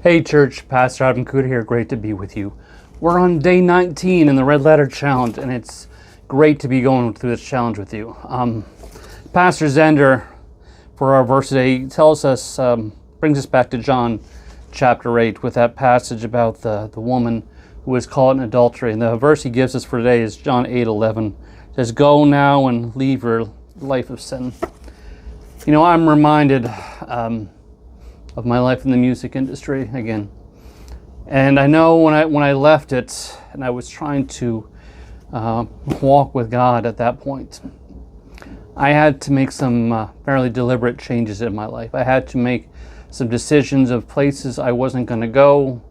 Hey church, Pastor Adam Kuda here. Great to be with you. We're on day 19 in the Red Letter Challenge, and it's great to be going through this challenge with you. Pastor Zender, for our verse today, tells us, brings us back to John chapter 8 with that passage about the woman who was caught in adultery. And the verse he gives us for today is John 8:11. It says, "Go now and leave your life of sin." You know, I'm reminded of my life in the music industry again. And I know when I left it and I was trying to walk with God at that point, I had to make some fairly deliberate changes in my life. I had to make some decisions of places I wasn't going to go.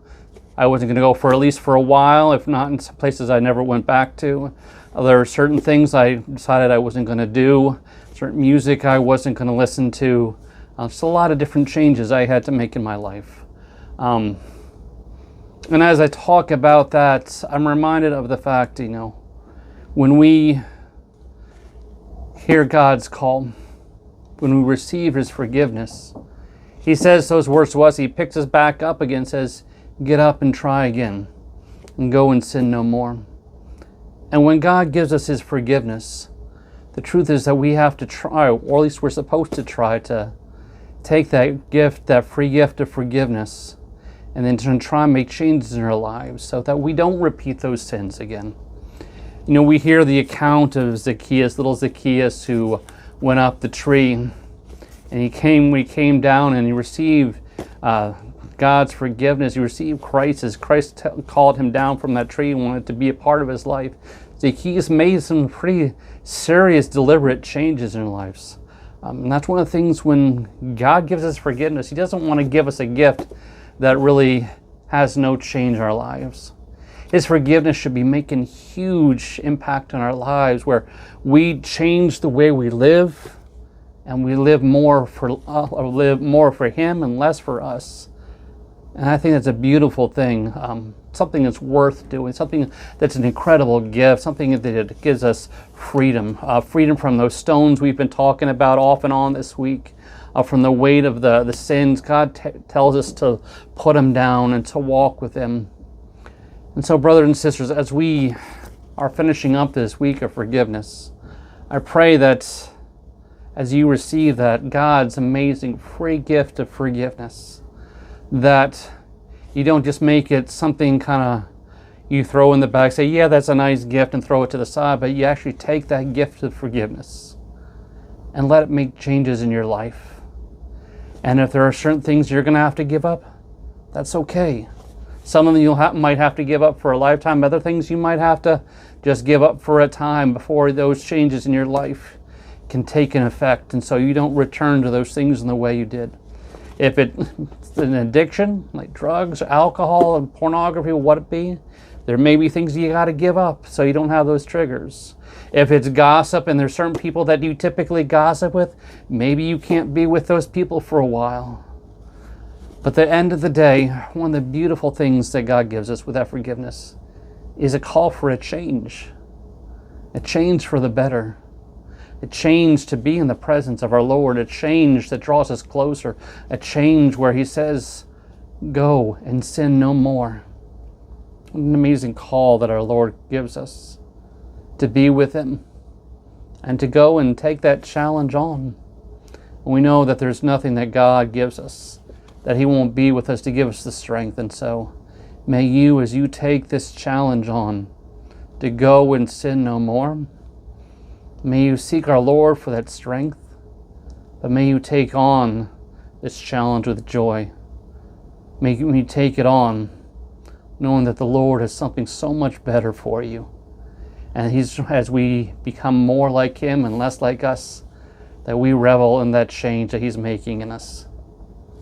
I wasn't going to go for at least for a while, if not in some places I never went back to. There are certain things I decided I wasn't going to do, certain music I wasn't going to listen to. Just a lot of different changes I had to make in my life. And as I talk about that, I'm reminded of the fact, when we hear God's call, when we receive His forgiveness, He says those words to us. He picks us back up again, says, "Get up and try again, and go and sin no more." And when God gives us His forgiveness, the truth is that we have to try, or at least we're supposed to try to take that gift, that free gift of forgiveness, and then to try and make changes in our lives so that we don't repeat those sins again. We hear the account of Zacchaeus, little Zacchaeus, who went up the tree, and he came down and he received God's forgiveness. He received Christ as Christ called him down from that tree and wanted to be a part of his life. Zacchaeus made some pretty serious, deliberate changes in our lives. And that's one of the things when God gives us forgiveness, He doesn't want to give us a gift that really has no change in our lives. His forgiveness should be making huge impact on our lives where we change the way we live and we live more for Him and less for us. And I think that's a beautiful thing, something that's worth doing, something that's an incredible gift, something that gives us freedom, freedom from those stones we've been talking about off and on this week, from the weight of the sins. God tells us to put them down and to walk with Him. And so, brothers and sisters, as we are finishing up this week of forgiveness, I pray that as you receive that God's amazing free gift of forgiveness, that you don't just make it something kind of you throw in the bag, say, yeah, that's a nice gift, and throw it to the side, but you actually take that gift of forgiveness and let it make changes in your life. And if there are certain things you're going to have to give up, that's okay. Some of them you might have to give up for a lifetime. Other things you might have to just give up for a time before those changes in your life can take an effect, and so you don't return to those things in the way you did. If it's an addiction, like drugs, alcohol, and pornography, what it be, there may be things you got to give up so you don't have those triggers. If it's gossip and there's certain people that you typically gossip with, maybe you can't be with those people for a while. But at the end of the day, one of the beautiful things that God gives us with that forgiveness is a call for a change for the better. A change to be in the presence of our Lord, a change that draws us closer, a change where He says, "Go and sin no more." What an amazing call that our Lord gives us to be with Him and to go and take that challenge on. And we know that there's nothing that God gives us that He won't be with us to give us the strength. And so may you, as you take this challenge on to go and sin no more, may you seek our Lord for that strength, but may you take on this challenge with joy. May you take it on knowing that the Lord has something so much better for you. And as we become more like Him and less like us, that we revel in that change that He's making in us.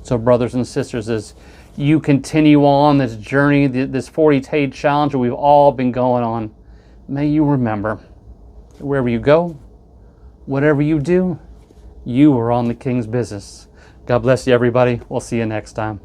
So brothers and sisters, as you continue on this journey, this 40-day challenge that we've all been going on, may you remember, wherever you go, whatever you do, you are on the King's business. God bless you, everybody. We'll see you next time.